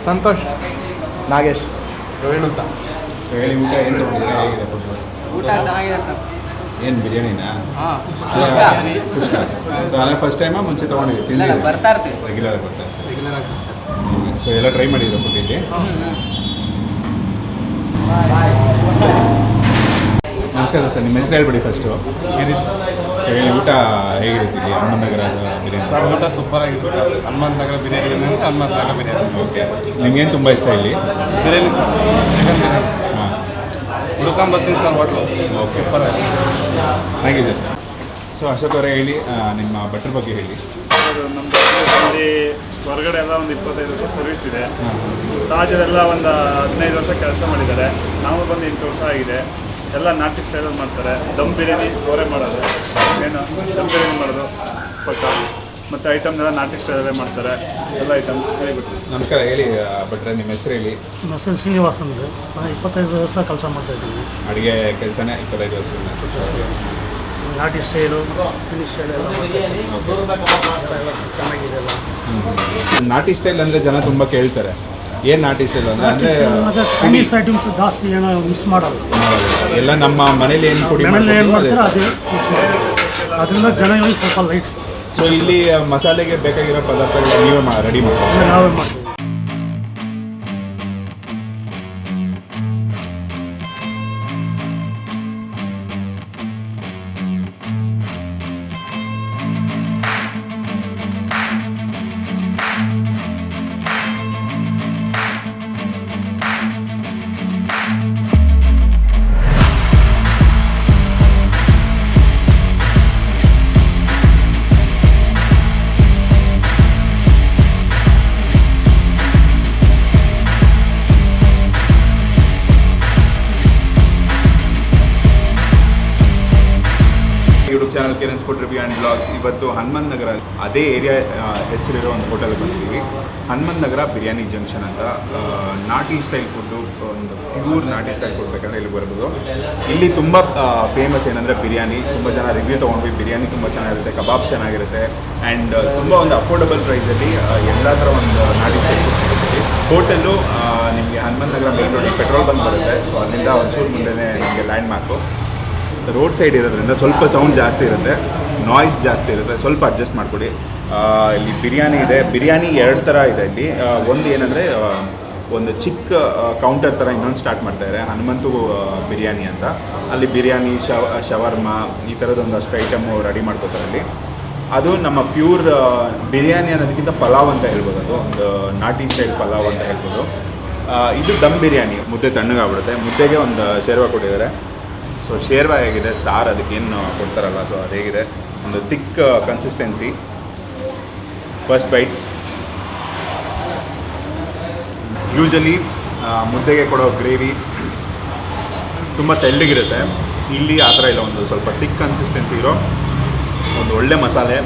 ಸಂತೋಷ್. ನಾಗೇಶ್. ಪ್ರವೀಣ್ ಅಂತ. ಹೇಳಿ, ಊಟ ಏನು ತೊಗೊಂಡಿದ್ರೆ ಹೇಗಿದೆ ಫುಡ್? ಊಟ ಚೆನ್ನಾಗಿದೆ ಸರ್. ಏನು ಬಿರಿಯಾನಿನಾ? ಹಾಂ, ಸೊ ಅಂದರೆ ಫಸ್ಟ್ ಟೈಮಾ ಮುಂಚೆ ತೊಗೊಂಡಿದ್ದೀವಿ? ಇಲ್ಲ ಬರ್ತಾ ಇರ್ತೀವಿ, ರೆಗ್ಯುಲರ್ ಬರ್ತಾ ರೆಗ್ಯುಲರ್ ಆಗಿ. ಸೊ ಎಲ್ಲ ಟ್ರೈ ಮಾಡಿದ್ರು ಫುಡ್ ಇಲ್ಲಿ? ನಮಸ್ಕಾರ ಸರ್, ನಿಮ್ಮ ಹೆಸರು ಹೇಳ್ಬಿಡಿ ಫಸ್ಟು. ಹೇಳಿ, ಊಟ ಹೇಗಿರುತ್ತೆ ಇಲ್ಲಿ ಹನುಮಂತ ನಗರ ಬಿರಿಯಾನಿ? ಸರ್ ಊಟ ಸೂಪರ್ ಆಗಿತ್ತು ಸರ್. ಹನುಮಂತ ನಗರ ಬಿರಿಯಾನಿ ಅಂದರೆ ಹನುಮಂತ ನಗರ ಬಿರಿಯಾನಿ. ಓಕೆ, ನಿಮ್ಗೇನು ತುಂಬ ಇಷ್ಟ ಇಲ್ಲಿ? ಬಿರಿಯಾನಿ ಸರ್, ಚಿಕನ್ ಬಿರಿಯಾನಿ ಹಾಂ, ಹುಡ್ಕೊಂಬರ್ತೀನಿ ಸರ್ ಹೋಟ್ಲು. ಸೂಪರ್ ಆಗಿದೆ. Thank you sir. So Ashok ಅವರೇ ಹೇಳಿ, ನಿಮ್ಮ ಭಟ್ರ ಬಗ್ಗೆ ಹೇಳಿ. ನಮ್ಮದು ಇಲ್ಲಿ ಹೊರಗಡೆ ಎಲ್ಲ ಒಂದು 25 ವರ್ಷ ಸರ್ವಿಸ್ ಇದೆ. ತಾಜರೆಲ್ಲ ಒಂದು 15 ವರ್ಷ ಕೆಲಸ ಮಾಡಿದ್ದಾರೆ. ನಾವು ಬಂದು 8 ವರ್ಷ ಆಗಿದೆ. ಎಲ್ಲ ನಾಟಿ ಸ್ಟೈಲಲ್ಲಿ ಮಾಡ್ತಾರೆ. ದಮ್ ಬಿರಿಯಾನಿ ಅವರೇ ಮಾಡೋದು, ಏನು ದಮ್ ಬಿರಿಯಾನಿ ಮಾಡೋದು ಪಕ್ಕ. ಮತ್ತು ಐಟಮ್ನೆಲ್ಲ ನಾಟಿ ಸ್ಟೈಲಲ್ಲೇ ಮಾಡ್ತಾರೆ, ಎಲ್ಲ ಐಟಮ್ ಹೇಳಿಬಿಟ್ಟು. ನಮಸ್ಕಾರ, ಹೇಳಿ ಭಟ್ರೆ, ನಿಮ್ಮ ಹೆಸರು ಹೇಳಿ. ನಮ್ಮ ಹೆಸರು ಶ್ರೀನಿವಾಸ್ ಅಂದರೆ 25 ವರ್ಷ ಕೆಲಸ ಮಾಡ್ತಾಯಿದ್ದೀವಿ. ಅಡುಗೆ ಕೆಲಸನೇ 25 ವರ್ಷದಿಂದ. ನಾಟಿ ಸ್ಟೈಲು, ಫಿನಿಶ್ ಸ್ಟೈಲ್ ಎಲ್ಲ ಚೆನ್ನಾಗಿದೆ ಎಲ್ಲ. ನಾಟಿ ಸ್ಟೈಲ್ ಅಂದರೆ ಜನ ತುಂಬ ಕೇಳ್ತಾರೆ. ಏನು ನಾಟಿ ಸ್ಟೈಲ್ ಅಂದರೆ ಮತ್ತು ಚೈನೀಸ್ ಐಟಮ್ಸ್ ಜಾಸ್ತಿ ಏನೋ ಮಿಸ್ ಮಾಡೋದು. ಎಲ್ಲ ನಮ್ಮ ಮನೇಲಿ ಏನು ಪುಡಿ ಮನೇಲಿ ಏನು ಮಾಡ್ತೀವಿ ಮಾಡ್ತಾರೆ ಅದೇ ಮಿಸ್ ಮಾಡೋದು. ಅದರಿಂದ ಜನಗಳಿಗೆ ಸ್ವಲ್ಪ ಲೈಟ್. ಸೊ ಇಲ್ಲಿ ಮಸಾಲೆಗೆ ಬೇಕಾಗಿರೋ ಪದಾರ್ಥಗಳು ನೀವೇ ರೆಡಿ ಮಾಡ್ತೀವಿ? ನಾವೇ ಮಾಡ್ತೀವಿ. YouTube channel Kiran food review and blogs. ಇವತ್ತು ಹನುಮಂತ ನಗರ ಅದೇ ಏರಿಯಾ ಹೆಸರಿರೋ ಒಂದು ಹೋಟೆಲ್ಗೆ ಬಂದಿದ್ದೀವಿ. ಹನುಮಂತ ನಗರ ಬಿರಿಯಾನಿ ಜಂಕ್ಷನ್ ಅಂತ. ನಾಟಿ ಸ್ಟೈಲ್ ಫುಡ್ಡು, ಒಂದು ಪ್ಯೂರ್ ನಾಟಿ ಸ್ಟೈಲ್ ಫುಡ್ ಬೇಕಂದರೆ ಇಲ್ಲಿ ಬರ್ಬೋದು. ಇಲ್ಲಿ ತುಂಬ ಫೇಮಸ್ ಏನಂದರೆ ಬಿರಿಯಾನಿ. ತುಂಬ ಜನ ರಿವ್ಯೂ ತೊಗೊಂಡ್ವಿ. ಬಿರಿಯಾನಿ ತುಂಬ ಚೆನ್ನಾಗಿರುತ್ತೆ, ಕಬಾಬ್ ಚೆನ್ನಾಗಿರುತ್ತೆ, ಆ್ಯಂಡ್ ತುಂಬ ಒಂದು ಅಫೋರ್ಡಬಲ್ ಪ್ರೈಸಲ್ಲಿ ಎಲ್ಲ ಥರ ಒಂದು ನಾಟಿ ಸ್ಟೈಲ್ ಫುಡ್ ಸಿಗುತ್ತೆ. ಹೋಟೆಲ್ಲು ನಿಮಗೆ ಹನುಮಂತ ನಗರ ಮೇನ್ ರೋಡಿಗೆ ಪೆಟ್ರೋಲ್ ಬಂಕ್ ಬರುತ್ತೆ. ಸೊ ಅಲ್ಲಿಂದ ಒಂಚೂರು ಮುಂದೆನೇ ನಿಮಗೆ ಲ್ಯಾಂಡ್ ಮಾರ್ಕು. ರೋಡ್ ಸೈಡ್ ಇರೋದ್ರಿಂದ ಸ್ವಲ್ಪ ಸೌಂಡ್ ಜಾಸ್ತಿ ಇರುತ್ತೆ, ನಾಯ್ಸ್ ಜಾಸ್ತಿ ಇರುತ್ತೆ, ಸ್ವಲ್ಪ ಅಡ್ಜಸ್ಟ್ ಮಾಡಿಕೊಡಿ. ಇಲ್ಲಿ ಬಿರಿಯಾನಿ ಇದೆ. ಬಿರಿಯಾನಿ 2 ಥರ ಇದೆ ಇಲ್ಲಿ. ಒಂದು ಏನಂದರೆ ಒಂದು ಚಿಕ್ಕ ಕೌಂಟರ್ ಥರ ಇನ್ನೊಂದು ಸ್ಟಾರ್ಟ್ ಮಾಡ್ತಾಯಿದ್ದಾರೆ, ಹನುಮಂತು ಬಿರಿಯಾನಿ ಅಂತ. ಅಲ್ಲಿ ಬಿರಿಯಾನಿ, ಶವರ್ಮ ಈ ಥರದೊಂದಷ್ಟು ಐಟಮು ರೆಡಿ ಮಾಡ್ಕೋತಾರೆ ಅಲ್ಲಿ. ಅದು ನಮ್ಮ ಪ್ಯೂರ್ ಬಿರಿಯಾನಿ ಅನ್ನೋದಕ್ಕಿಂತ ಪಲಾವ್ ಅಂತ ಹೇಳ್ಬೋದು. ಅದು ಒಂದು ನಾಟಿ ಸ್ಟೈಲ್ ಪಲಾವ್ ಅಂತ ಹೇಳ್ಬೋದು. ಇದು ದಮ್ ಬಿರಿಯಾನಿ, ಮುದ್ದೆ ತಣ್ಣಗಾಗ್ಬಿಡುತ್ತೆ. ಮುದ್ದೆಗೆ ಒಂದು ಶೇರ್ವ ಕೊಟ್ಟಿದ್ದಾರೆ. ಸೊ ಶೇರ್ವ ಹೇಗಿದೆ, ಸಾರು ಅದಕ್ಕೇನು ಕೊಡ್ತಾರಲ್ಲ, ಸೊ ಅದು ಹೇಗಿದೆ, ಒಂದು thick consistency. First bite. Usually ಮುದ್ದೆಗೆ ಕೊಡೋ ಗ್ರೇವಿ ತುಂಬ ತೆಳ್ಳಗಿರುತ್ತೆ. ಇಲ್ಲಿ ಆ ಥರ ಇಲ್ಲ, ಒಂದು ಸ್ವಲ್ಪ ಥಿಕ್ ಕನ್ಸಿಸ್ಟೆನ್ಸಿ ಇರೋ ಒಂದು ಒಳ್ಳೆ ಮಸಾಲೆ,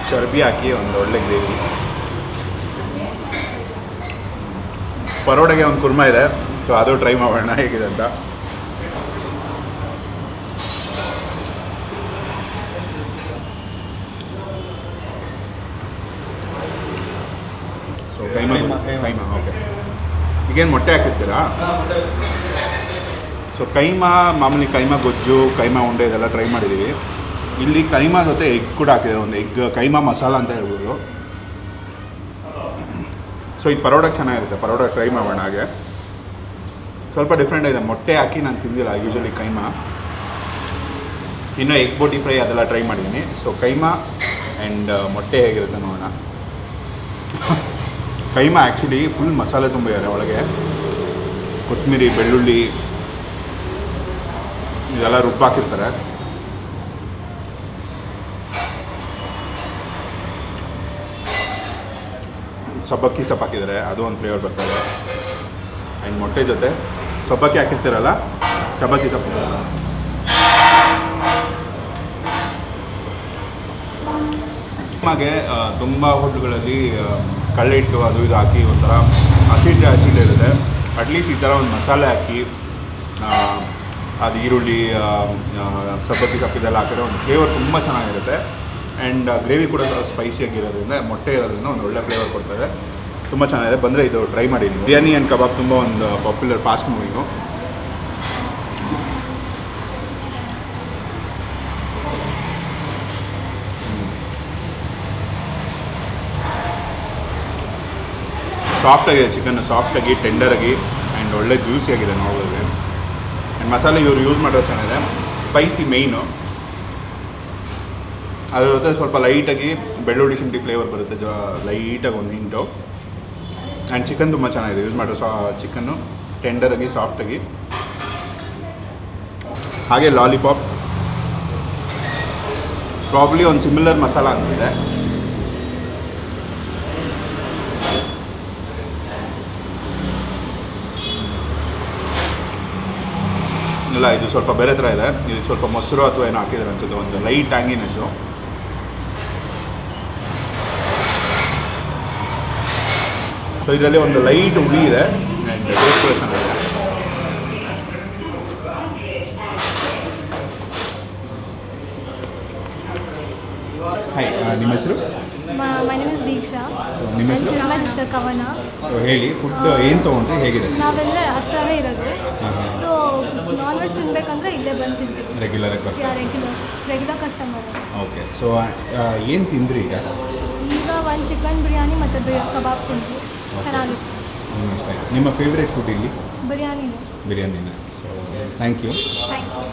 ಚರ್ಬಿ ಹಾಕಿ ಒಂದು ಒಳ್ಳೆ ಗ್ರೇವಿ. ಪರೋಡೆಗೆ ಒಂದು ಕುರ್ಮಾ ಇದೆ, ಸೊ ಅದು ಟ್ರೈ ಮಾಡೋಣ ಹೇಗಿದೆ ಅಂತ. So keema, okay. ಈಗೇನು ಮೊಟ್ಟೆ ಹಾಕಿರ್ತೀರಾ? ಸೊ ಕೈಮಾ, ಮಾಮೂಲಿ ಕೈಮಾ ಗೊಜ್ಜು, ಕೈಮಾ ಉಂಡೆ ಇದೆಲ್ಲ ಟ್ರೈ ಮಾಡಿದ್ದೀವಿ. ಇಲ್ಲಿ ಕೈಮಾ ಜೊತೆ ಎಗ್ ಕೂಡ ಹಾಕಿದ್ದಾರೆ, ಒಂದು ಎಗ್ ಕೈಮಾ ಮಸಾಲ ಅಂತ ಹೇಳ್ಬೋದು. ಸೊ ಇದು ಪರೋಡಕ್ಕೆ ಚೆನ್ನಾಗಿರುತ್ತೆ, ಪರೋಡ ಟ್ರೈ ಮಾಡೋಣ. ಹಾಗೆ ಸ್ವಲ್ಪ ಡಿಫ್ರೆಂಟ್ ಇದೆ, ಮೊಟ್ಟೆ ಹಾಕಿ ನಾನು ತಿಂದಿಲ್ಲ ಯೂಶಲಿ ಕೈಮಾ. ಇನ್ನೂ ಎಗ್ ಬೋಟಿ ಫ್ರೈ ಅದೆಲ್ಲ ಟ್ರೈ ಮಾಡಿದ್ದೀನಿ. ಸೊ ಕೈಮಾ ಆ್ಯಂಡ್ ಮೊಟ್ಟೆ ಹೇಗಿರುತ್ತೆ ನೋಡೋಣ. ಕೈಮಾ ಆ್ಯಕ್ಚುಲಿ ಫುಲ್ ಮಸಾಲೆ ತುಂಬಿದ್ದಾರೆ ಒಳಗೆ. ಕೊತ್ತಂಬರಿ, ಬೆಳ್ಳುಳ್ಳಿ ಇದೆಲ್ಲ ರುಬ್ಬಾಕಿರ್ತಾರೆ. ಸಬ್ಬಕ್ಕಿ ಸೊಪ್ಪು ಹಾಕಿದ್ದಾರೆ, ಅದು ಒಂದು ಫ್ಲೇವರ್ ಬರ್ತದೆ. ಆ್ಯಂಡ್ ಮೊಟ್ಟೆ ಜೊತೆ ಸಬ್ಬಕ್ಕಿ ಹಾಕಿರ್ತೀರಲ್ಲ, ಸಬ್ಬಕ್ಕಿ ಸೊಪ್ಪು. ಹಾಗೆ ತುಂಬ ಹೋಟ್ಲುಗಳಲ್ಲಿ ಕಳ್ಳೆ ಹಿಟ್ಟು ಅದು ಇದು ಹಾಕಿ ಒಂಥರ ಹಸಿಟ್ಟು ಇರುತ್ತೆ. ಅಟ್ಲೀಸ್ಟ್ ಈ ಥರ ಒಂದು ಮಸಾಲೆ ಹಾಕಿ ಅದು ಈರುಳ್ಳಿ, ಸಬ್ಬಕ್ಕಿ ಸೊಪ್ಪಿದೆಲ್ಲ ಹಾಕಿದ್ರೆ ಒಂದು ಫ್ಲೇವರ್ ತುಂಬ ಚೆನ್ನಾಗಿರುತ್ತೆ. ಆ್ಯಂಡ್ ಗ್ರೇವಿ ಕೂಡ ಸ್ಪೈಸಿಯಾಗಿರೋದ್ರಿಂದ, ಮೊಟ್ಟೆ ಇರೋದ್ರಿಂದ ಒಂದು ಒಳ್ಳೆ ಫ್ಲೇವರ್ ಕೊಡ್ತದೆ. ತುಂಬ ಚೆನ್ನಾಗಿದೆ. ಬಂದರೆ ಇದು ಟ್ರೈ ಮಾಡಿ ನೀವು. ಬಿರಿಯಾನಿ ಆ್ಯಂಡ್ ಕಬಾಬ್ ತುಂಬ ಒಂದು ಪಾಪ್ಯುಲರ್ ಫಾಸ್ಟ್ ಮೂವಿಂಗು. ಸಾಫ್ಟಾಗಿದೆ ಚಿಕನ್, ಸಾಫ್ಟಾಗಿ ಟೆಂಡರಾಗಿ ಆ್ಯಂಡ್ ಒಳ್ಳೆ ಜ್ಯೂಸಿಯಾಗಿದೆ ನೋಡೋದು. ಆ್ಯಂಡ್ ಮಸಾಲೆ ಇವರು ಯೂಸ್ ಮಾಡೋದು ಚೆನ್ನಾಗಿದೆ. ಸ್ಪೈಸಿ ಮೇಯ್ನು, ಅದ್ರ ಜೊತೆ ಸ್ವಲ್ಪ ಲೈಟಾಗಿ ಬೆಳ್ಳುಳ್ಳಿ ಶುಂಠಿ ಫ್ಲೇವರ್ ಬರುತ್ತೆ, ಲೈಟಾಗಿ ಒಂದು ಹಿಂಟು. ಆ್ಯಂಡ್ ಚಿಕನ್ ತುಂಬ ಚೆನ್ನಾಗಿದೆ ಯೂಸ್ ಮಾಡೋ ಚಿಕನ್ನು, ಟೆಂಡರಾಗಿ ಸಾಫ್ಟಾಗಿ. ಹಾಗೆ ಲಾಲಿಪಾಪ್ ಪ್ರಾಬ್ಲಿ ಒಂದು ಸಿಮಿಲರ್ ಮಸಾಲ ಅನಿಸಿದೆ. ಇಲ್ಲ, ಇದು ಸ್ವಲ್ಪ ಬೇರೆ ಥರ ಇದೆ. ಇದು ಸ್ವಲ್ಪ ಮೊಸರು ಅಥವಾ ಏನೋ ಹಾಕಿದ್ದಾರೆ ಅನ್ಸುತ್ತೆ, ಒಂದು ಲೈಟ್ ಟ್ಯಾಂಗಿನೆಸ್ಸು. ಸೊ ಇದರಲ್ಲಿ ಒಂದು ಲೈಟ್ ಹುಳಿ ಇದೆ ಆ್ಯಂಡ್ ಟೇಸ್ಟ್ ಕೂಡ ಚೆನ್ನಾಗಿದೆ. ಹಾಯ್, ನಿಮ್ಮ ಹೆಸರು? My name is Deeksha. ನಿಮ್ಮ ಹೆಸರು? My sister Kavana. ಸೊ ಹೇಳಿ, ಫುಡ್ ಏನು ತೊಗೊಂಡ್ರಿ, ಹೇಗಿದೆ? ನಾವೆಲ್ಲ ಹತ್ರವೇ ಇರೋದು. ಸೊ ನಾನ್ ವೆಜ್ ತಿನ್ಬೇಕಂದ್ರೆ ಇಲ್ಲೇ ಬಂದು ತಿಂತೀವಿ. ರೆಗ್ಯುಲರಾಗಿ ಬರ್ತೀವಿ? Regular customer. ಓಕೆ. ಸೊ ಏನು ತಿಂದ್ರಿ ಈಗ? ಈಗ ಒಂದು ಚಿಕನ್ ಬಿರಿಯಾನಿ ಮತ್ತು ಕಬಾಬ್ ತಿಂತೀವಿ. ಚೆನ್ನಾಗಿತ್ತು. ಇಷ್ಟ ಆಯ್ತು. ನಿಮ್ಮ ಫೇವ್ರೇಟ್ ಫುಡ್ ಇಲ್ಲಿ? ಬಿರಿಯಾನಿನ. So thank you. Thank you.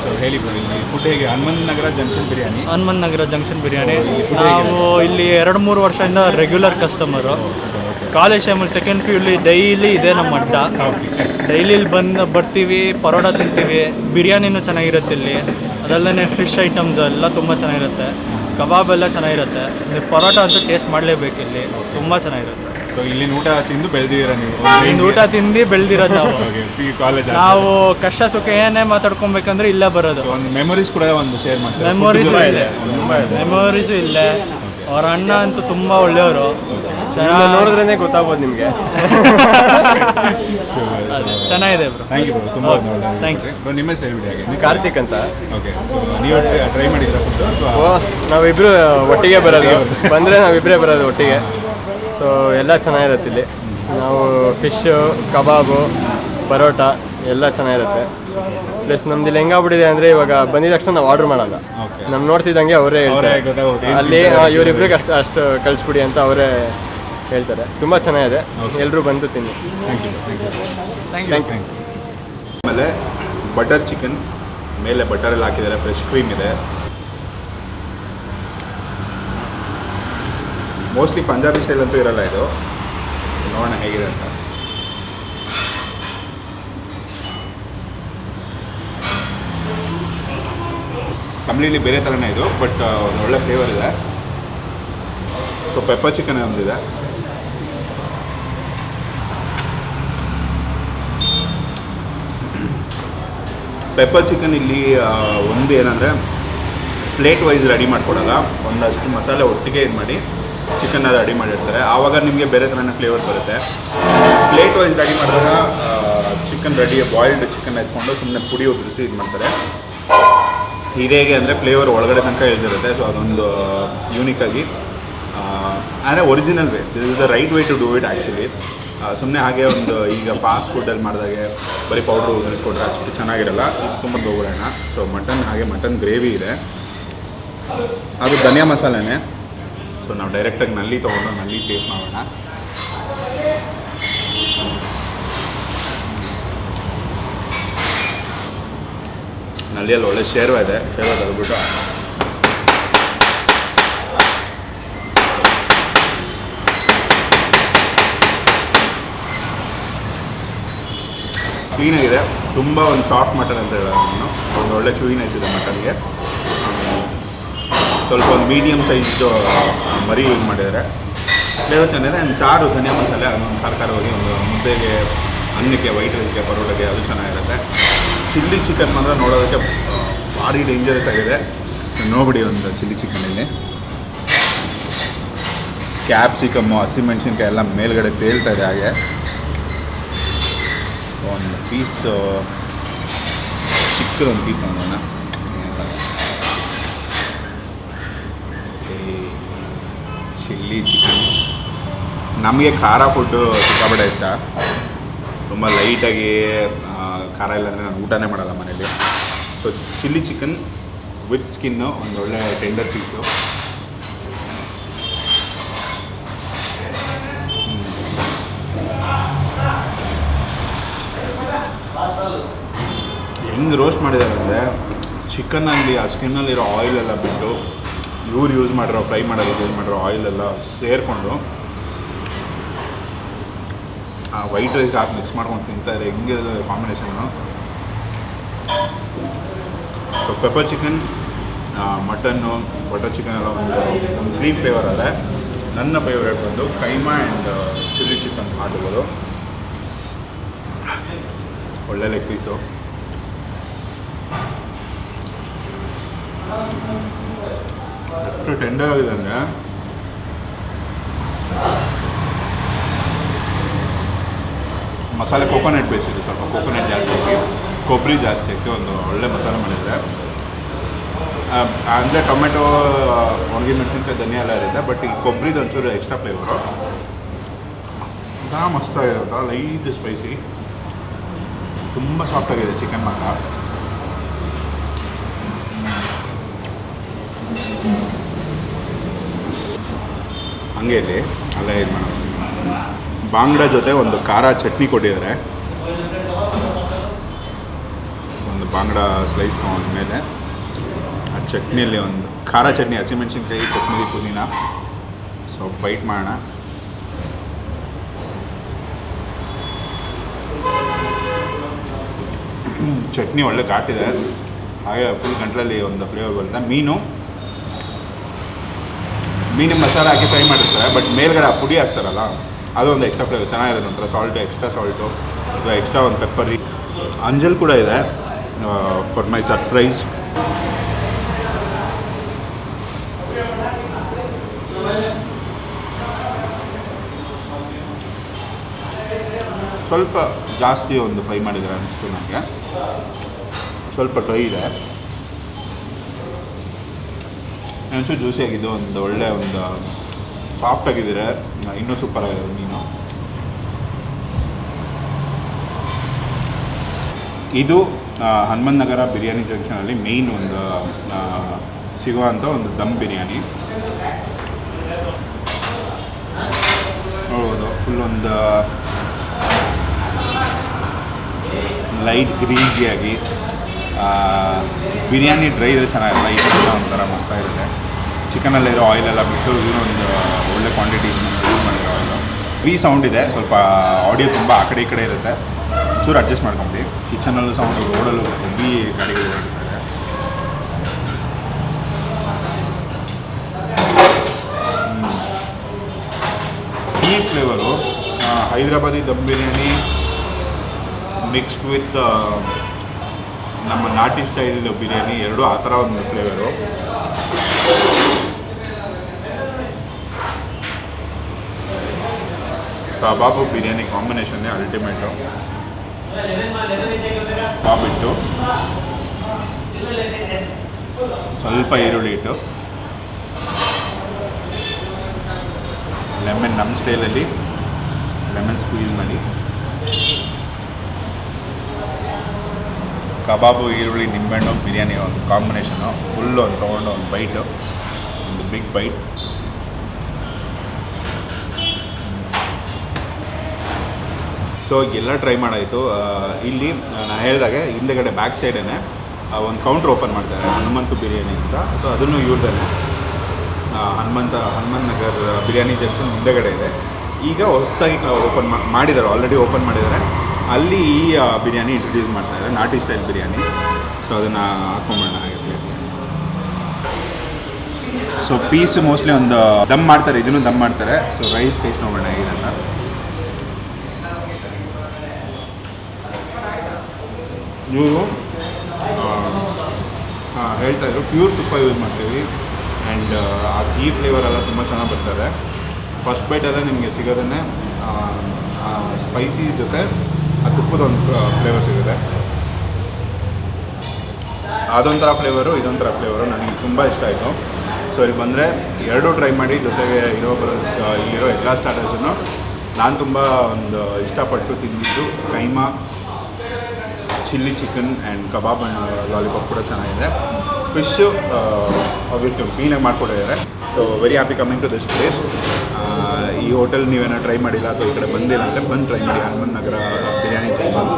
So ಹೇಳಿ ಬro, ಇಲ್ಲಿ ಫುಡ್ ಹೇಗೆ? ಹನುಮಂತ ನಗರ ಜಂಕ್ಷನ್ ಬಿರಿಯಾನಿ. ಹನುಮಂತ ನಗರ ಜಂಕ್ಷನ್ ಬಿರಿಯಾನಿ ನಾವು ಇಲ್ಲಿ 2-3 ವರ್ಷದಿಂದ ರೆಗ್ಯುಲರ್ ಕಸ್ಟಮರು. ಕಾಲೇಜ್ ಟೈಮಲ್ಲಿ ಸೆಕೆಂಡ್ PU ಡೈಲಿ ಇದೆ ನಮ್ಮ ಅಡ್ಡ. ಡೈಲಿ ಇಲ್ಲಿ ಬರ್ತೀವಿ, ಪರೋಟ ತಿಂತೀವಿ, ಬಿರಿಯಾನಿನೂ ಚೆನ್ನಾಗಿರುತ್ತೆ ಇಲ್ಲಿ. ಅದಲ್ಲೇ ಫಿಶ್ ಐಟಮ್ಸ್ ಎಲ್ಲ ತುಂಬ ಚೆನ್ನಾಗಿರುತ್ತೆ, ಕಬಾಬ್ ಎಲ್ಲ ಚೆನ್ನಾಗಿರುತ್ತೆ. ಪರೋಟ ಅಂತೂ ಟೇಸ್ಟ್ ಮಾಡಲೇಬೇಕು, ಇಲ್ಲಿ ತುಂಬ ಚೆನ್ನಾಗಿರುತ್ತೆ. ಸೊ ಇಲ್ಲಿ ಊಟ ತಿಂದು ಬೆಳೆದಿದ್ದೀರಾ ನೀವು? ಇಲ್ಲಿ ಊಟ ತಿಂದು ಬೆಳೆದಿರೋದು ನಾವು. ಕಾಲೇಜ್ ನಾವು ಕಷ್ಟ ಸುಖ ಏನೇ ಮಾತಾಡ್ಕೊಬೇಕಂದ್ರೆ ಇಲ್ಲೇ ಬರೋದು. ಒಂದು ಮೆಮೊರೀಸ್ ಕೂಡ ಒಂದು ಶೇರ್ ಮಾಡ್ತಾರೆ. ಮೆಮೊರೀಸು ಇಲ್ಲೇ. ಅವ್ರ ಅಣ್ಣ ಅಂತೂ ತುಂಬ ಒಳ್ಳೆಯವರು. ನೋಡಿದ್ರೇ ಗೊತ್ತಾಗ್ಬೋದು ನಿಮಗೆ. ಚೆನ್ನಾಗಿದೆ ಬ್ರೋ. ಥ್ಯಾಂಕ್ ಯು ಬ್ರೋ, ತುಂಬ ಥ್ಯಾಂಕ್ ಯು. ಬ್ರೋ, ನಿಮ್ಮ ಹೆಸರು ಹೇಳಿ. ಹಾಗೆ ಕಾರ್ತಿಕ್ ಅಂತ. ಓಕೆ. ಸೊ ನೀವು ಟ್ರೈ ಮಾಡಿದ್ದೀರಾ ಫುಡ್ ಅಥವಾ? ನಾವಿಬ್ಬರು ಒಟ್ಟಿಗೆ ಬರೋದು, ಬಂದರೆ ನಾವಿಬ್ಬರೇ ಬರೋದು ಒಟ್ಟಿಗೆ. ಸೊ ಎಲ್ಲ ಚೆನ್ನಾಗಿರುತ್ತೆ ಇಲ್ಲಿ. ನಾವು ಫಿಶ್ಶು, ಕಬಾಬು, ಪರೋಟ ಎಲ್ಲ ಚೆನ್ನಾಗಿರುತ್ತೆ. ಪ್ಲಸ್ ನಮ್ದು ಇಲ್ಲಿ ಹೆಂಗಾಗ್ಬಿಟ್ಟಿದೆ ಅಂದರೆ, ಇವಾಗ ಬಂದಿದ ತಕ್ಷಣ ನಾವು ಆರ್ಡ್ರ್ ಮಾಡಲ್ಲ. ನಮ್ಮ ನೋಡ್ತಿದ್ದಂಗೆ ಅವರೇ ಹೇಳ್ತಾರೆ, ಅಲ್ಲಿ ಇವರಿಬ್ರಿಗೆ ಅಷ್ಟು ಕಳಿಸ್ಬಿಡಿ ಅಂತ ಅವರೇ ಹೇಳ್ತಾರೆ. ತುಂಬ ಚೆನ್ನಾಗಿದೆ, ಎಲ್ಲರೂ ಬಂದು ತಿನ್ನಿ. Thank you. ಆಮೇಲೆ ಬಟರ್ ಚಿಕನ್ ಮೇಲೆ ಬಟರಲ್ಲಿ ಹಾಕಿದ್ದಾರೆ, ಫ್ರೆಶ್ ಕ್ರೀಮ್ ಇದೆ. ಮೋಸ್ಟ್ಲಿ ಪಂಜಾಬಿ ಸ್ಟೈಲ್ ಅಂತೂ ಇರಲ್ಲ ಇದು. ನೋಡೋಣ ಹೇಗಿದೆ ಅಂತ. ಕಂಪ್ಲೀಟ್ಲಿ ಬೇರೆ ಥರನೇ ಇದು, ಬಟ್ ಒಂದು ಒಳ್ಳೆ ಫ್ಲೇವರ್ ಇದೆ. ಸೊ ಪೆಪ್ಪರ್ ಚಿಕನ್ ಒಂದಿದೆ. ಪೆಪ್ಪರ್ ಚಿಕನ್ ಇಲ್ಲಿ ಒಂದು ಏನಂದರೆ, ಪ್ಲೇಟ್ ವೈಸ್ ರೆಡಿ ಮಾಡಿಕೊಡಲ್ಲ, ಒಂದಷ್ಟು ಮಸಾಲೆ ಒಟ್ಟಿಗೆ ಇದು ಮಾಡಿ ಚಿಕನ್ನ ರೆಡಿ ಮಾಡಿರ್ತಾರೆ. ಆವಾಗ ನಿಮಗೆ ಬೇರೆ ಥರನೇ ಫ್ಲೇವರ್ ಬರುತ್ತೆ. ಪ್ಲೇಟ್ ವೈಸ್ ರೆಡಿ ಮಾಡಿದಾಗ ಚಿಕನ್ ರೆಡಿ ಬಾಯ್ಲ್ಡ್ ಚಿಕನ್ ಎತ್ಕೊಂಡು ಸುಮ್ಮನೆ ಪುಡಿ ಉದುರಿಸಿ ಇದು ಮಾಡ್ತಾರೆ. ಇದೇಗೆ ಅಂದರೆ ಫ್ಲೇವರ್ ಒಳಗಡೆ ತನಕ ಇಳಿದಿರುತ್ತೆ. ಸೊ ಅದೊಂದು ಯೂನಿಕಾಗಿ, ಅಂದರೆ original way, this is the right way to do it actually. ಸುಮ್ಮನೆ ಹಾಗೆ ಒಂದು ಈಗ ಫಾಸ್ಟ್ ಫುಡ್ಡಲ್ಲಿ ಮಾಡಿದಾಗೆ ಬರೀ ಪೌಡ್ರ್ ಉದುರಿಸ್ಕೊಟ್ರೆ ಅಷ್ಟು ಚೆನ್ನಾಗಿರಲ್ಲ. ಇದು ತುಂಬ ತೊಗೊಳ್ಳೋಣ. ಸೊ ಮಟನ್, ಹಾಗೆ ಮಟನ್ ಗ್ರೇವಿ ಇದೆ, ಅದು ಧನಿಯಾ ಮಸಾಲೆನೇ. ಸೊ ನಾವು ಡೈರೆಕ್ಟಾಗಿ ನಲ್ಲಿ ತೊಗೊಂಡು ನಲ್ಲಿ ಟೇಸ್ಟ್ ಮಾಡೋಣ. ನಲ್ಲಿಯಲ್ಲಿ ಒಳ್ಳೆ ಶೇರ್ವ ಇದೆ, ಶೇರ್ವ ತೆಗೆದ್ಬಿಟ್ಟು ಕ್ಲೀನಾಗಿದೆ. ತುಂಬ ಒಂದು ಸಾಫ್ಟ್ ಮಟನ್ ಅಂತ ಹೇಳೋದು ನಾನು. ಒಂದು ಒಳ್ಳೆ ಚೂಯಿನೆಸ್ ಇದೆ ಮಟನ್ಗೆ. ಸ್ವಲ್ಪ ಒಂದು ಮೀಡಿಯಮ್ ಸೈಜ್ದು ಮರಿ ಯೂಸ್ ಮಾಡಿದ್ದಾರೆ. ಫ್ಲೇವರ್ ಚೆನ್ನಾಗಿದೆ. ಆ್ಯಂಡ್ ಚಾರು ಧನಿಯಾ ಮಸಾಲೆ ಅದೊಂದು ಖಾರವಾಗಿ ಒಂದು ಮುದ್ದೆಗೆ, ಅನ್ನಕ್ಕೆ, ವೈಟ್ ರೈಸ್ಗೆ, ಪರೋಟಗೆ ಅದು ಚೆನ್ನಾಗಿರುತ್ತೆ. ಚಿಲ್ಲಿ ಚಿಕನ್ ಮಾತ್ರ ನೋಡೋದಕ್ಕೆ ಭಾರಿ ಡೇಂಜರಸ್ ಆಗಿದೆ. ನೋಡ್ಬಿಡಿ ಒಂದು ಚಿಲ್ಲಿ ಚಿಕನಲ್ಲಿ ಕ್ಯಾಪ್ಸಿಕಮ್ಮು, ಹಸಿಮೆಣ್ಸಿನ್ಕಾಯಿ ಎಲ್ಲ ಮೇಲ್ಗಡೆ ತೇಲ್ತಾ ಇದೆ. ಹಾಗೆ ಒಂದು ಪೀಸು, ಚಿಕ್ಕದೊಂದು ಪೀಸ್ ನೋಡೋಣ. ಚಿಲ್ಲಿ ಚಿಕನ್ ನಮಗೆ ಖಾರ ಫುಡ್ಡು ಸಿಕ್ಕಾಪಟ್ಟೆ ಇಷ್ಟ. ತುಂಬ ಲೈಟಾಗಿ ಖಾರ ಇಲ್ಲಾಂದರೆ ನಾನು ಊಟನೇ ಮಾಡಲ್ಲ ಮನೇಲಿ. So chilli chicken with skin, ಒಂದು ಒಳ್ಳೆ ಟೆಂಡರ್ ಪೀಸು. ಹೆಂಗೆ ರೋಸ್ಟ್ ಮಾಡಿದ್ದಾರೆ ಅಂದರೆ ಚಿಕನಲ್ಲಿ ಆ ಸ್ಕಿನ್ನಲ್ಲಿರೋ ಆಯಿಲೆಲ್ಲ ಬಿಟ್ಟು ಇವ್ರು ಯೂಸ್ ಮಾಡಿರೋ ಫ್ರೈ ಮಾಡೋದಕ್ಕೆ ಯೂಸ್ ಮಾಡಿರೋ ಆಯಿಲೆಲ್ಲ ಸೇರಿಕೊಂಡು ಆ ವೈಟ್ ರೈಸ್ ಹಾಕಿ ಮಿಕ್ಸ್ ಮಾಡ್ಕೊಂಡು ತಿಂತಾರೆ. ಹೆಂಗಿರೋದು combination. So pepper chicken, mutton, butter chicken ಎಲ್ಲ ಒಂದು ಕ್ರೀಮ್ ಫ್ಲೇವರ್ ಅದೇ. ನನ್ನ ಫೇವ್ರೇಟ್ ಬಂದು ಕೈಮಾ ಆ್ಯಂಡ್ ಚಿಲ್ಲಿ ಚಿಕನ್ ಮಾಡಿರ್ಬೋದು. ಒಳ್ಳೆ ಲೆಗ್ ಪೀಸು. ಎಷ್ಟು ಟೆಂಡರ್ ಆಗಿದೆ ಅಂದರೆ ಮಸಾಲೆ ಕೋಕೋನಟ್ ಬೇಸಿದೆ. ಸ್ವಲ್ಪ ಕೋಕೋನಟ್ ಜಾಸ್ತಿ ಹಾಕಿ, ಕೊಬ್ಬರಿ ಜಾಸ್ತಿ ಹಾಕಿ ಒಂದು ಒಳ್ಳೆ ಮಸಾಲೆ ಮಾಡಿದರೆ. ಅಂದರೆ ಟೊಮೆಟೊ, ಒಣಗಿದ ಮೆಣಸಿನ್ಕಾಯಿ, ಧನಿಯಾ ಎಲ್ಲ ಇರುತ್ತೆ. ಬಟ್ ಈ ಕೊಬ್ಬರಿದು ಒಂಚೂರು ಎಕ್ಸ್ಟ್ರಾ ಫ್ಲೇವರು. ಮಸ್ತಾಗಿದೆ ಅಂತ. ಲೈಟ್ ಸ್ಪೈಸಿ, ತುಂಬ ಸಾಫ್ಟಾಗಿದೆ ಚಿಕನ್ ಮಾತ್ರ. ಹಂಗೆ ಇಲ್ಲಿ ಅಲ್ಲ ಇದು ಮಾಡೋದು. ಬಾಂಗ್ಡಾ ಜೊತೆ ಒಂದು ಖಾರ ಚಟ್ನಿ ಕೊಟ್ಟಿದ್ದಾರೆ. ಒಂದು ಬಾಂಗ್ಡಾ ಸ್ಲೈಸ್ ತೊಗೊಂಡ್ಮೇಲೆ ಆ ಚಟ್ನಿಯಲ್ಲಿ ಒಂದು ಖಾರ ಚಟ್ನಿ, ಹಸಿಮೆಣ್ಸಿನ್ಕಾಯಿ, ಕೊತ್ತಂಬರಿ, ಪುದೀನ. ಸೊ ಬೈಟ್ ಮಾಡೋಣ. ಚಟ್ನಿ ಒಳ್ಳೆ ಘಾಟಿದೆ, ಹಾಗೆ ಫುಲ್ ಗಂಟ್ಲಲ್ಲಿ ಒಂದು ಫ್ಲೇವರ್ ಬರುತ್ತೆ. ಮೀನು ಮಸಾಲೆ ಹಾಕಿ ಫ್ರೈ ಮಾಡಿರ್ತಾರೆ, ಬಟ್ ಮೇಲ್ಗಡೆ ಆ ಪುಡಿ ಹಾಕ್ತಾರಲ್ಲ ಅದು ಒಂದು ಎಕ್ಸ್ಟ್ರಾ ಫ್ಲೇವರ್ ಚೆನ್ನಾಗಿರುತ್ತೆ. ಒಂಥರ ಸಾಲ್ಟು, ಎಕ್ಸ್ಟ್ರಾ ಸಾಲ್ಟು, ಅಥವಾ ಎಕ್ಸ್ಟ್ರಾ ಒಂದು ಪೆಪ್ಪರಿ. ಅಂಜಲ್ ಕೂಡ ಇದೆ ಫಾರ್ ಮೈ ಸರ್ಪ್ರೈಸ್. ಸ್ವಲ್ಪ ಜಾಸ್ತಿ ಒಂದು ಫ್ರೈ ಮಾಡಿದ್ದಾರೆ ಅನಿಸ್ತು ನನಗೆ. ಸ್ವಲ್ಪ ಡ್ರೈ ಇದೆ, ಒಂಚೂರು ಜ್ಯೂಸಿ ಆಗಿದ್ದು, ಒಂದು ಒಳ್ಳೆ ಒಂದು ಸಾಫ್ಟ್ ಆಗಿದ್ದರೆ ಇನ್ನೂ ಸೂಪರ್ ಆಗಿದೆ ಮೀನು. ಇದು ಹನುಮಂತ ನಗರ ಬಿರಿಯಾನಿ ಜಂಕ್ಷನಲ್ಲಿ ಮೇಯ್ನ್ ಒಂದು ಸಿಗುವಂಥ ಒಂದು ದಮ್ ಬಿರಿಯಾನಿ. ನೋಡ್ಬೋದು, ಫುಲ್ ಒಂದು ಲೈಟ್ ಗ್ರೀಸಿಯಾಗಿ ಬಿರಿಯಾನಿ ಡ್ರೈ ಇದ್ರೆ ಚೆನ್ನಾಗಿರಲ್ಲ. ಇದೆಲ್ಲ ಒಂಥರ ಮಸ್ತಾಗಿರುತ್ತೆ. ಚಿಕನಲ್ಲಿರೋ ಆಯಿಲೆಲ್ಲ ಬಿಟ್ಟು ಇನ್ನೂ ಒಂದು ಒಳ್ಳೆ ಕ್ವಾಂಟಿಟಿ ಯೂಸ್ ಮಾಡಿರೋ ಆಯಿಲು. ಸೌಂಡ್ ಇದೆ, ಸ್ವಲ್ಪ ಆಡಿಯೋ ತುಂಬ ಆ ಕಡೆ ಈ ಕಡೆ ಇರುತ್ತೆ. ಚೂರು ಅಡ್ಜಸ್ಟ್ ಮಾಡ್ಕೊಂಬಿಡಿ. ಕಿಚನಲ್ಲೂ ಸೌಂಡು, ರೋಡಲ್ಲೂ ಹೆವಿ ಗಾಡಿಗಳು ಓಡಾಡ್ತಾರೆ. ಈ flavour Hyderabadi dum biryani mixed with ನಮ್ಮ ನಾಟಿ ಸ್ಟೈಲ್ ಬಿರಿಯಾನಿ, ಎರಡು ಆ ಥರ ಒಂದು ಫ್ಲೇವರು. ಕಬಾಬು ಬಿರಿಯಾನಿ ಕಾಂಬಿನೇಷನ್ನೇ ಅಲ್ಟಿಮೇಟು. ಕಬಾಬ್ ಇಟ್ಟು ಸ್ವಲ್ಪ ಈರುಳ್ಳಿ ಇಟ್ಟು ಲೆಮನ್, ನಮ್ಮ ಸ್ಟೈಲಲ್ಲಿ ಲೆಮನ್ ಸ್ಕ್ವೀಸ್ ಮಾಡಿ, ಕಬಾಬು, ಈರುಳ್ಳಿ, ನಿಂಬೆಹಣ್ಣು, ಬಿರಿಯಾನಿ ಒಂದು ಕಾಂಬಿನೇಷನು ಫುಲ್ಲು ಒಂದು ತೊಗೊಂಡು ಒಂದು ಬೈಟು, ಒಂದು ಬಿಗ್ ಬೈಟ್. ಸೊ ಎಲ್ಲ ಟ್ರೈ ಮಾಡಾಯಿತು. ಇಲ್ಲಿ ನಾನು ಹೇಳಿದಾಗೆ ಹಿಂದೆಗಡೆ ಬ್ಯಾಕ್ ಸೈಡೇ ಒಂದು ಕೌಂಟ್ರ್ ಓಪನ್ ಮಾಡ್ತಾರೆ, ಹನುಮಂತ ಬಿರಿಯಾನಿ ಅಂತ. ಸೊ ಅದನ್ನು ಇವ್ರದೇ ಹನುಮಂತ ನಗರ್ ಬಿರಿಯಾನಿ ಜಂಕ್ಷನ್ ಹಿಂದೆಗಡೆ ಇದೆ. ಈಗ ಹೊಸದಾಗಿ ಓಪನ್ ಮಾಡಿದ್ದಾರೆ, ಆಲ್ರೆಡಿ ಓಪನ್ ಮಾಡಿದ್ದಾರೆ. ಅಲ್ಲಿ ಈ ಬಿರಿಯಾನಿ ಇಂಟ್ರೊಡ್ಯೂಸ್ ಮಾಡ್ತಾರೆ, ನಾಟಿ ಸ್ಟೈಲ್ ಬಿರಿಯಾನಿ. ಸೊ ಅದನ್ನು ಹಾಕೊಂಬೋಣ ಹಾಗೆ. ಸೊ ಪೀಸ್ ಮೋಸ್ಟ್ಲಿ ಒಂದು ದಮ್ ಮಾಡ್ತಾರೆ, ಇದನ್ನು ದಮ್ ಮಾಡ್ತಾರೆ. ಸೊ ರೈಸ್ ಟೇಸ್ಟ್ ನೋಡೋಣ ಹೇಗಿರಲ್ಲ. ಇವರು ಹೇಳ್ತಾಯಿದ್ರು ಪ್ಯೂರ್ ತುಪ್ಪ ಯೂಸ್ ಮಾಡ್ತೀವಿ ಆ್ಯಂಡ್ ಆ ಘೀ ಫ್ಲೇವರೆಲ್ಲ ತುಂಬ ಚೆನ್ನಾಗಿ ಬರ್ತದೆ. ಫಸ್ಟ್ ಬೈಟೆಲ್ಲ ನಿಮಗೆ ಸಿಗೋದನ್ನೇ ಸ್ಪೈಸಿ ಜೊತೆ ಆ ತುಪ್ಪದ ಒಂದು ಫ್ಲೇವರ್ ಸಿಗುತ್ತೆ. ಅದೊಂಥರ ಫ್ಲೇವರು, ಇದೊಂಥರ ಫ್ಲೇವರು ನನಗೆ ತುಂಬ ಇಷ್ಟ ಆಯಿತು. ಸೊ ಇಲ್ಲಿ ಬಂದರೆ ಎರಡೂ ಟ್ರೈ ಮಾಡಿ, ಜೊತೆಗೆ ಇಲ್ಲಿರೋ ಎಲ್ಲ ಸ್ಟಾರ್ಟರ್ಸನ್ನು ನಾನು ತುಂಬ ಒಂದು ಇಷ್ಟಪಟ್ಟು ತಿಂದಿದ್ದು keema, chilli chicken and kebab and lollipop ಕೂಡ ಚೆನ್ನಾಗಿದೆ. ಫಿಶ್ಶು ಆಬ್ವಿಯಸ್ಲಿ ಕ್ಲೀನಾಗಿ ಮಾಡಿಕೊಟ್ಟಿದ್ದಾರೆ. So very happy coming to this place. ಈ ಹೋಟೆಲ್ ನೀವೇನೋ ಟ್ರೈ ಮಾಡಿಲ್ಲ ಅಥವಾ ಈ ಕಡೆ ಬಂದಿಲ್ಲ ಅಂದರೆ ಬಂದು ಟ್ರೈ ಮಾಡಿ, Hanumantha Nagar biryani junction.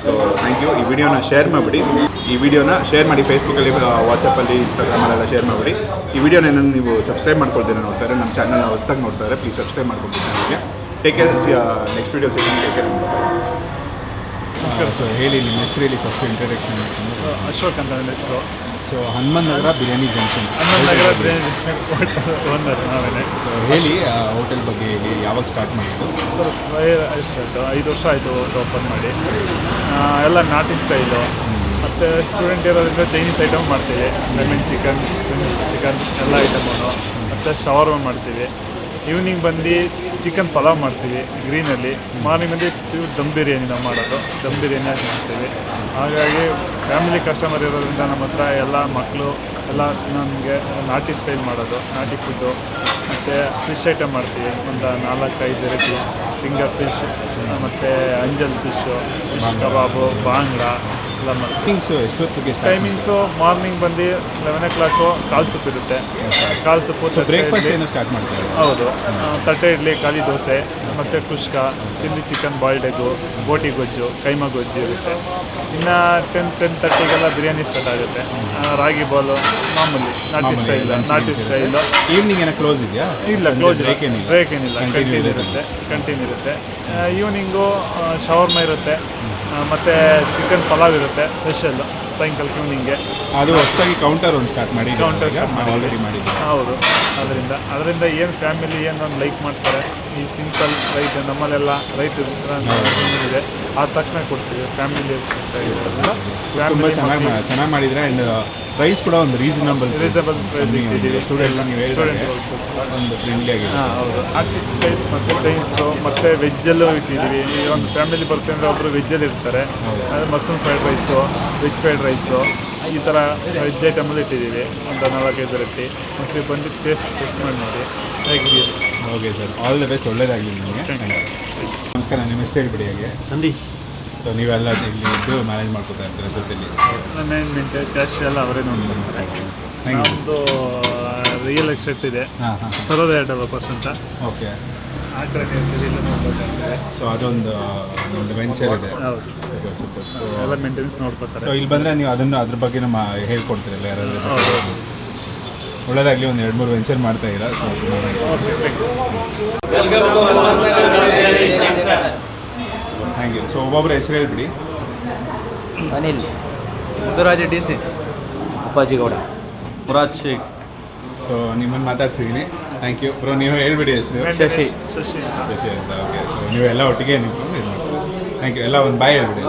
So thank you. ಈ ವಿಡಿಯೋನ ಶೇರ್ ಮಾಡಿಬಿಡಿ, ಫೇಸ್ಬುಕ್ಕಲ್ಲಿ, ವಾಟ್ಸಪ್ಪಲ್ಲಿ, ಇನ್ಸ್ಟಾಗ್ರಾಮಲ್ಲೆಲ್ಲ ಶೇರ್ ಮಾಡಿಬಿಡಿ. ಈ ವಿಡಿಯೋನ ನೀವು ಸಬ್ಸ್ಕ್ರೈಬ್ ಮಾಡ್ಕೊಳ್ತೀರ ನೋಡ್ತಾರೆ, ನಮ್ಮ ಚಾನಲ್ನ ಹೊಸದಾಗಿ ನೋಡ್ತಾರೆ, ಪ್ಲೀಸ್ ಸಬ್ಸ್ಕ್ರೈಬ್ ಮಾಡ್ಕೊಳ್ತೀನಿ ಚಾನಲ್ಗೆ. Take care. ನೆಕ್ಸ್ಟ್ ವಿಡಿಯೋ ಸಿಗೋಣ. Take care. ಸೊ ಹೇಳಿ ನಿಮ್ಮ ಹೆಸರು ಹೇಳಿ ಫಸ್ಟ್ ಇಂಟ್ರಡಕ್ಷನ್. ಅಶೋಕ್ ಅಂತ ನನ್ನ ಹೆಸರು. ಸೊ ಹನುಮಂತ ನಗರ ಬಿರಿಯಾನಿ ಜಂಕ್ಷನ್ ನಗರ ಬಿರಿಯಾನಿ ಓನರ್ ನಾವೇನೆ. ಸೊ ಹೇಳಿ ಹೋಟೆಲ್ ಬಗ್ಗೆ ಹೇಳಿ, ಯಾವಾಗ ಸ್ಟಾರ್ಟ್ ಮಾಡಿದ್ದು? ಸರ್ 5 ವರ್ಷ ಆಯಿತು ಓಪನ್ ಮಾಡಿ. ಎಲ್ಲ ನಾಟಿ ಸ್ಟೈಲು, ಮತ್ತು ಸ್ಟೂಡೆಂಟ್ ಇರೋದ್ರಿಂದ ಚೈನೀಸ್ ಐಟಮ್ ಮಾಡ್ತೀವಿ. ಲೆಮನ್ ಚಿಕನ್ ಎಲ್ಲ ಐಟಮನ್ನು, ಮತ್ತು ಶವರ್ಮ ಮಾಡ್ತೀವಿ. ಈವ್ನಿಂಗ್ ಬಂದು ಚಿಕನ್ ಪಲಾವ್ ಮಾಡ್ತೀವಿ ಗ್ರೀನಲ್ಲಿ. ಮಾರ್ನಿಂಗ್ ಬಂದು ಪ್ಯೂರ್ ದಮ್ ಬಿರಿಯಾನಿ ನಾವು ಮಾಡೋದು, ದಮ್ ಬಿರಿಯಾನಿ ಮಾಡ್ತೀವಿ. ಹಾಗಾಗಿ ಫ್ಯಾಮಿಲಿ ಕಸ್ಟಮರ್ ಇರೋದ್ರಿಂದ ನಮ್ಮ ಹತ್ರ ಎಲ್ಲ ಮಕ್ಕಳು ಎಲ್ಲ ನಮಗೆ ನಾಟಿ ಸ್ಟೈಲ್ ಮಾಡೋದು, ನಾಟಿ ಫುಡ್ಡು. ಮತ್ತು ಫಿಶ್ ಐಟಮ್ ಮಾಡ್ತೀವಿ, ಒಂದು 4-5 ವೆರೈಟಿ. ಫಿಂಗರ್ ಫಿಶ್, ಮತ್ತು ಅಂಜಲ್ ಫಿಶ್ಶು, ಫಿಶ್ ಕಬಾಬು, ಬಾಂಗ್ಡಾ ಎಲ್ಲ ಮಾಡ್ತೀವಿ. ಥಿಂಗ್ಸು ಎಷ್ಟೊತ್ತಿಗೆ ಟೈಮಿಂಗ್ಸು ಮಾರ್ನಿಂಗ್ ಬಂದು 11 o'clock ಕಾಲ್ ಸೂಪ್ ಇರುತ್ತೆ. ಕಾಲ್ ಸೂಪು, ಬ್ರೇಕ್ಫಾಸ್ಟ್ ಏನೋ ಸ್ಟಾರ್ಟ್ ಮಾಡ್ತಾರೆ. ಹೌದು, ತಟ್ಟೆ ಇಡ್ಲಿ, ಖಾಲಿ ದೋಸೆ, ಮತ್ತು ಕುಷ್ಕ, ಚಿಲ್ಲಿ ಚಿಕನ್, ಬಾಯ್ಲ್ಡ್ ಎಗ್ಗು, ಬೋಟಿ ಗೊಜ್ಜು, ಕೈಮಾ ಗೊಜ್ಜು ಇರುತ್ತೆ. ಇನ್ನು 10-10:30ಗೆಲ್ಲ ಬಿರಿಯಾನಿ ಸ್ಟಾರ್ಟ್ ಆಗುತ್ತೆ. ರಾಗಿ ಬಾಲು ಮಾಮೂಲಿ ನಾಟಿ ಸ್ಟೈಲು. ಈವ್ನಿಂಗ್ ಏನೋ ಕ್ಲೋಸ್ ಇದೆಯಾ? ಇಲ್ಲ, ಕ್ಲೋಸ್ ಬ್ರೇಕ್ ಏನಿಲ್ಲ, ಕಂಟಿನ್ಯೂ ಇರುತ್ತೆ. ಈವ್ನಿಂಗು ಶವರ್ಮ ಇರುತ್ತೆ, ಮತ್ತು ಚಿಕನ್ ಪಲಾವ್ ಇರುತ್ತೆ ಸ್ಪೆಷಲ್ ಸಾಯಂಕಾಲ ಈವ್ನಿಂಗ್ಗೆ. ಅದು ಹೊಸದಾಗಿ ಕೌಂಟರ್ ಒಂದು ಸ್ಟಾರ್ಟ್ ಮಾಡಿ, ಕೌಂಟರ್ ಆಲ್ರೆಡಿ ಮಾಡಿದ್ದೀವಿ. ಹೌದು. ಅದರಿಂದ ಏನು ಫ್ಯಾಮಿಲಿ ಏನೊಂದು ಲೈಕ್ ಮಾಡ್ತಾರೆ, ಈ ಸಿಂಪಲ್ ರೈಟ್ ನಮ್ಮಲ್ಲೆಲ್ಲ ರೈಟ್ ಇದೆ, ಆ ತಕ್ಷಣ ಕೊಡ್ತೀವಿ. ಫ್ಯಾಮಿಲಿ ತುಂಬ ಚೆನ್ನಾಗಿ ಮಾಡಿದರೆ. ಆ್ಯಂಡ್ ಪ್ರೈಸ್ ಕೂಡ ಒಂದು ರೀಸನಬಲ್ ಪ್ರೈಸ್ ಇಟ್ಟಿದ್ದೀವಿ. ಸ್ಟೂಡೆಂಟ್ ನೀವು ಹೇಳಿದ್ರೆ ಒಂದು ಫ್ರೆಂಡ್ಲಿ ಆಗಿದೆ. ಹೌದು, ಆರ್ಟಿಸ್ಟ್ ಟೈಪ್ ಮತ್ತು ಸೈನ್ಸು ಮತ್ತು ವೆಜ್ಜಲ್ಲೂ ಇಟ್ಟಿದ್ದೀವಿ. ಈ ಒಂದು ಫ್ಯಾಮಿಲಿ ಬರ್ತೀವಿ ಅಂದರೆ ಒಬ್ಬರು ವೆಜ್ಜಲ್ಲಿ ಇರ್ತಾರೆ, ಅಂದರೆ mushroom fried rice, veg fried rice, ಈ ಥರ ವೆಜ್ ಐಟಮಲ್ಲಿ ಇಟ್ಟಿದ್ದೀವಿ. ಒಂದು 4-5 ವೆರೈಟಿ. ಮತ್ತು ಬಂದು ಟೇಸ್ಟ್ ಮಾಡಿ ನೋಡಿ ಹೇಗಿದೆ. Okay sir, all the best. ಒಳ್ಳೇದಾಗಲಿ ನಿಮಗೆ. ನಮಸ್ಕಾರ, ನಿಮ್ಮ ಹೆಸರು ಹೇಳ್ಬಿಡಿ. ಹಾಗೆ ನಂದೀಶ್. ಸೊ ನೀವೆಲ್ಲ ಇಲ್ಲಿ ಇದ್ದು ಮ್ಯಾನೇಜ್ ಮಾಡ್ಕೊತಾ ಇರ್ತಾರೆ ಜೊತೆಲಿ? ಮ್ಯಾನೇಜ್ಮೆಂಟ್, ಕ್ಯಾಶ್ ಎಲ್ಲ ಅವರೇ ನೋಡ್ತಾರೆ. Thank you. ನಮ್ಮದು ರಿಯಲ್ ಎಸ್ಟೇಟ್ ಇದೆ, ಹಾಂ. ಸರ್ವೋದಯ ಡೆವಲಪರ್ಸ್ ಅಂತ. ಓಕೆ. ಆ ಕಡೆ ಇಲ್ಲ ನೋಡ್ಕೊತಾರೆ. ಸೊ ಅದೊಂದು ವೆಂಚರ್ ಇದೆ. ಹೌದು, ಸೂಪರ್. ಸೊ ಎಲ್ಲ ಮೇಂಟೆನೆನ್ಸ್ ನೋಡ್ಕೊತಾರೆ. ಸೊ ಇಲ್ಲಿ ಬಂದರೆ ನೀವು ಅದ್ರ ಬಗ್ಗೆ ನಮ್ಮ ಹೇಳ್ಕೊಡ್ತೀರಲ್ಲ ಯಾರಾದರೂ? ಹೌದು. ಒಳ್ಳೇದಾಗಲಿ. ಒಂದು 2-3 ವೆಂಚರ್ ಮಾಡ್ತಾ ಇದ್ದೀರಾ. So thank you. ಸೊ ಒಬ್ಬೊಬ್ಬರ ಹೆಸರು ಹೇಳ್ಬಿಡಿ. ಅನಿಲ್, ಮುದುರಾಜ DC, ಅಪ್ಪಾಜಿಗೌಡ, ಮುರಾಜ್ ಶೇಖ್. ಸೊ ನಿಮ್ಮನ್ನು ಮಾತಾಡ್ಸಿದ್ದೀನಿ. Thank you bro. ನೀವು ಹೇಳ್ಬಿಡಿ ಹೆಸರು. ಶಶಿ. ಶಶಿ ಅಂತ. ಓಕೆ. ಸೊ ನೀವೆಲ್ಲ ಒಟ್ಟಿಗೆ ನಿಂತ್ಕೊಂಡು ಇದು ಮಾಡ್ತೀವಿ. Thank you. ಎಲ್ಲ ಒಂದು ಬಾಯ್ ಹೇಳ್ಬಿಡಿ.